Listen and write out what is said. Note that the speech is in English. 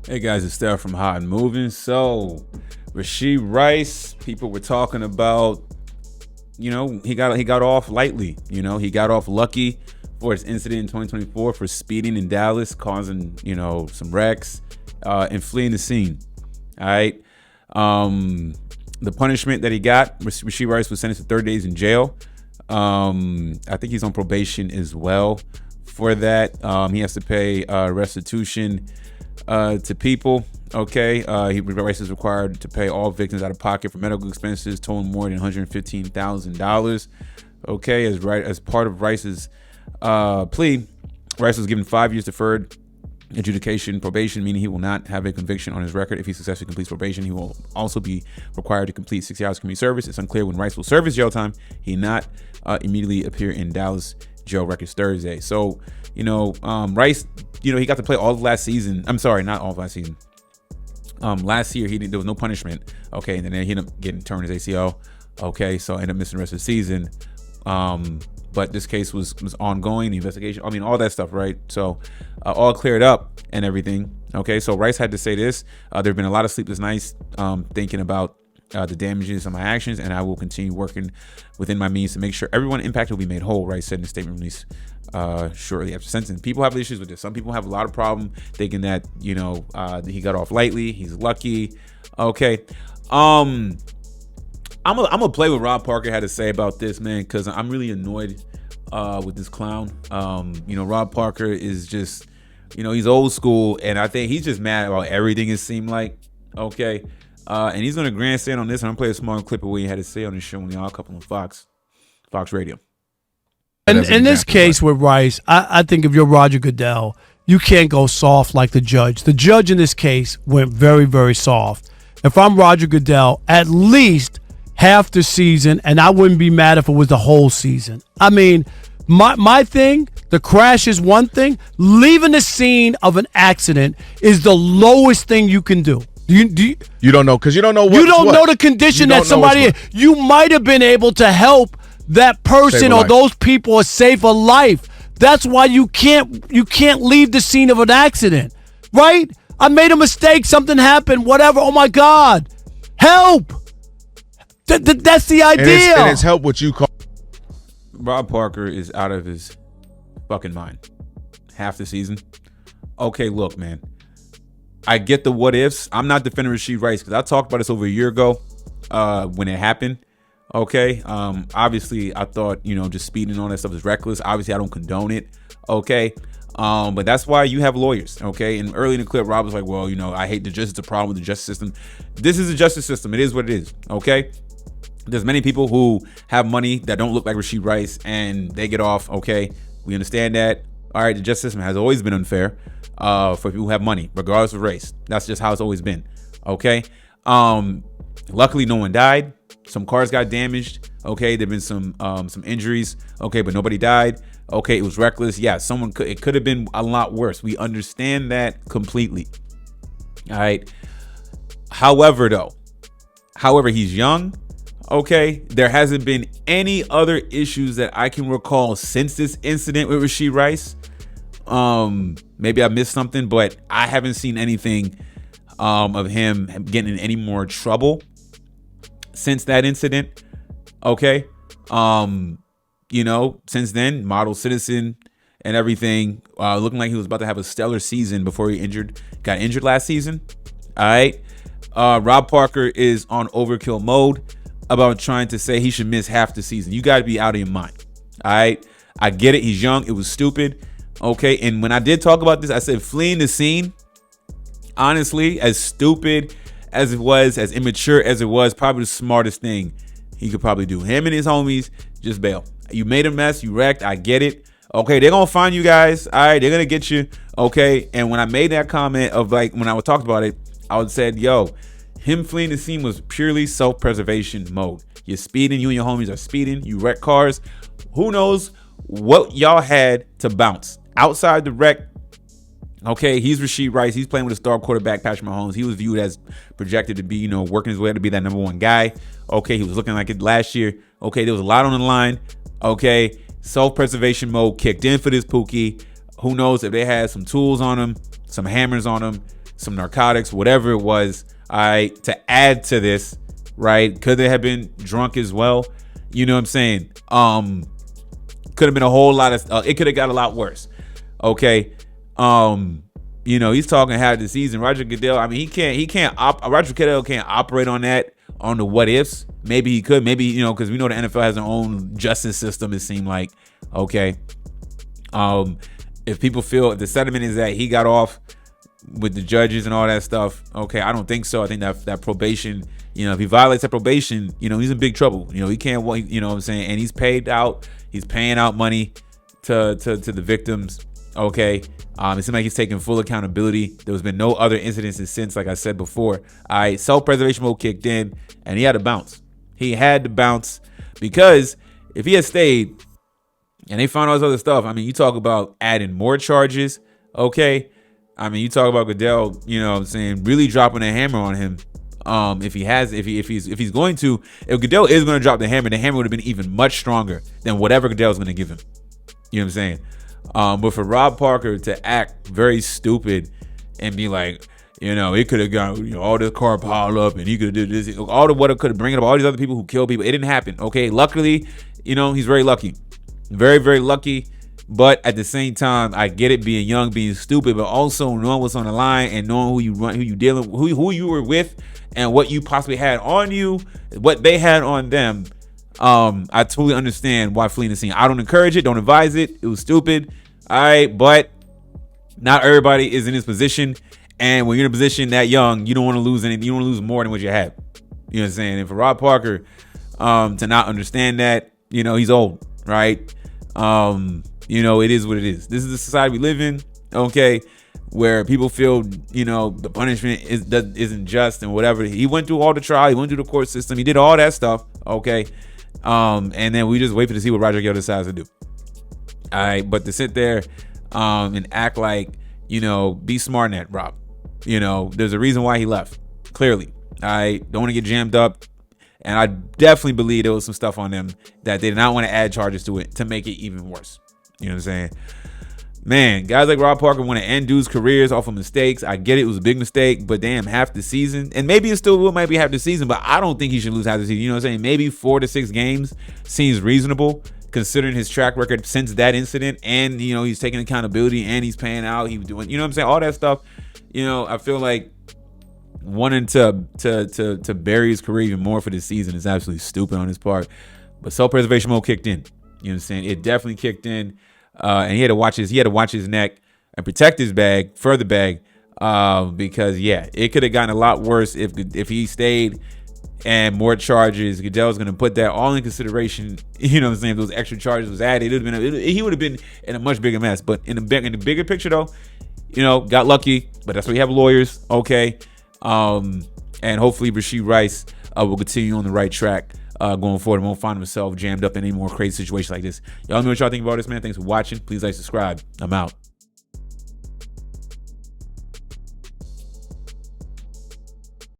Hey guys, it's Steph from Hot and Moving. So, Rashee Rice, people were talking about, he got off lightly. He got off lucky for his incident in 2024 for speeding in Dallas, causing, some wrecks, and fleeing the scene. All right. The punishment that he got, Rashee Rice was sentenced to 30 days in jail. I think he's on probation as well for that. He has to pay restitution to people. Okay, Rice is required to pay all victims out of pocket for medical expenses totaling more than $115,000. Okay, as part of Rice's plea, Rice was given 5 years deferred adjudication probation, meaning he will not have a conviction on his record. If he successfully completes probation, he will also be required to complete 60 hours of community service. It's unclear when Rice will serve his jail time. He not immediately appear in Dallas jail records Thursday. So, Rice, he got to play all of last season. I'm sorry, not all of last season. Last year there was no punishment. Okay, and then he ended up getting torn his ACL. Okay, so ended up missing the rest of the season. But this case was ongoing, the investigation. I mean, all that stuff, right? So all cleared up and everything. Okay, so Rice had to say this. There have been a lot of sleepless nights thinking about the damages of my actions, and I will continue working within my means to make sure everyone impacted will be made whole, Rice said in a statement released shortly after sentencing. People have issues with this. Some people have a lot of problem thinking that, he got off lightly. He's lucky. Okay. I'm gonna play what Rob Parker had to say about this, man, because I'm really annoyed with this clown. Rob Parker is just, he's old school, and I think he's just mad about everything, it seemed like. Okay. And he's gonna grandstand on this, and I'm gonna play a small clip of what he had to say on his show when y'all couple on Fox Radio. And in this case with Rice, I think if you're Roger Goodell, you can't go soft like the judge. The judge in this case went very, very soft. If I'm Roger Goodell, at least half the season, and I wouldn't be mad if it was the whole season. I mean, my thing, the crash is one thing. Leaving the scene of an accident is the lowest thing you can do. You don't know, because you don't know what. You don't know the condition that somebody is. You might have been able to help that person or those people save a life. That's why you can't leave the scene of an accident, right? I made a mistake. Something happened. Whatever. Oh my God, help! That's the idea. And it's help what you call. Rob Parker is out of his fucking mind. Half the season. Okay, look, man. I get the what ifs. I'm not defending Rashee Rice because I talked about this over a year ago when it happened. Okay. Obviously, I thought, just speeding and all that stuff is reckless. Obviously, I don't condone it. Okay. But that's why you have lawyers. Okay. And early in the clip, Rob was like, well, I hate the justice. It's a problem with the justice system. This is the justice system. It is what it is. Okay. There's many people who have money that don't look like Rashee Rice and they get off. Okay. We understand that. All right. The justice system has always been unfair for people who have money, regardless of race. That's just how it's always been. Okay. Luckily, no one died. Some cars got damaged. Okay. There've been some injuries. Okay. But nobody died. Okay. It was reckless. Yeah. It could have been a lot worse. We understand that completely. All right. However, he's young. Okay, there hasn't been any other issues that I can recall since this incident with Rashee Rice. Maybe I missed something, but I haven't seen anything of him getting in any more trouble since that incident. Okay, since then, model citizen and everything, looking like he was about to have a stellar season before he got injured last season. All right, Rob Parker is on overkill mode about trying to say he should miss half the season. You got to be out of your mind. All right. I get it. He's young. It was stupid. Okay. And when I did talk about this, I said fleeing the scene, honestly, as stupid as it was, as immature as it was, probably the smartest thing he could probably do. Him and his homies, just bail. You made a mess. You wrecked. I get it. Okay. They're going to find you guys. All right. They're going to get you. Okay. And when I made that comment of when I talked about it, I would said, him fleeing the scene was purely self-preservation mode. You're speeding. You and your homies are speeding. You wreck cars. Who knows what y'all had to bounce outside the wreck? Okay, he's Rashee Rice. He's playing with a star quarterback, Patrick Mahomes. He was viewed as projected to be, working his way to be that number one guy. Okay, he was looking like it last year. Okay, there was a lot on the line. Okay, self-preservation mode kicked in for this Pookie. Who knows if they had some tools on him, some hammers on him. some narcotics, whatever it was, to add to this, right? Could they have been drunk as well? You know what I'm saying? Could have been a whole lot of, it could have got a lot worse. Okay. He's talking half the season. Roger Goodell, I mean, Roger Goodell can't operate on that, on the what ifs. Maybe he could, because we know the NFL has their own justice system, it seemed like. Okay. If people feel, if the sentiment is that he got off with the judges and all that stuff, okay, I don't think so. I think that probation, if he violates that probation, he's in big trouble. He can't, you know what I'm saying? And he's paying out money to the victims. Okay. It seems like he's taking full accountability. There's been no other incidences since, like I said before. Self-preservation mode kicked in, and he had to bounce. He had to bounce, because if he had stayed and they found all this other stuff, I mean, you talk about adding more charges. Okay. I mean, you talk about Goodell, you know what I'm saying, really dropping a hammer on him. If Goodell is going to drop the hammer would have been even much stronger than whatever Goodell is going to give him. You know what I'm saying? But for Rob Parker to act very stupid and be like, it could have got, all the car piled up, and he could have did this, all the what it could have bring up all these other people who killed people. It didn't happen. Okay. Luckily, he's very lucky. Very, very lucky. But at the same time, I get it, being young, being stupid, but also knowing what's on the line and knowing who you were with, and what you possibly had on you, what they had on them. I totally understand why fleeing the scene. I don't encourage it, don't advise it. It was stupid. All right, but not everybody is in this position. And when you're in a position that young, you don't want to lose anything. You don't want to lose more than what you have. You know what I'm saying? And for Rob Parker to not understand that, he's old, right? It is what it is. This is the society we live in, okay, where people feel, the punishment isn't just and whatever. He went through all the trial. He went through the court system. He did all that stuff, okay? And then we just wait to see what Roger Goodell decides to do. All right, but to sit there and act like, be smart in that, Rob. There's a reason why he left, clearly. I don't want to get jammed up. And I definitely believe there was some stuff on them that they did not want to add charges to it to make it even worse. You know what I'm saying? Man, guys like Rob Parker want to end dudes' careers off of mistakes. I get it was a big mistake, but damn, half the season. And maybe it still might be half the season, but I don't think he should lose half the season. You know what I'm saying? Maybe 4 to 6 games seems reasonable, considering his track record since that incident. And, he's taking accountability, and he's paying out. He was doing, you know what I'm saying? All that stuff. I feel like wanting to bury his career even more for this season is absolutely stupid on his part. But self-preservation mode kicked in. You know what I'm saying? It definitely kicked in. And he had to watch his neck and protect his bag, further bag, because it could have gotten a lot worse if he stayed and more charges. Goodell's going to put that all in consideration. You know what I'm saying? If those extra charges was added, he would have been in a much bigger mess. But in the bigger picture, though, got lucky. But that's why we have lawyers, okay? And hopefully Rashee Rice will continue on the right track going forward and won't find himself jammed up in any more crazy situations like this. Y'all know what y'all think about this, man. Thanks for watching. Please like, subscribe. I'm out.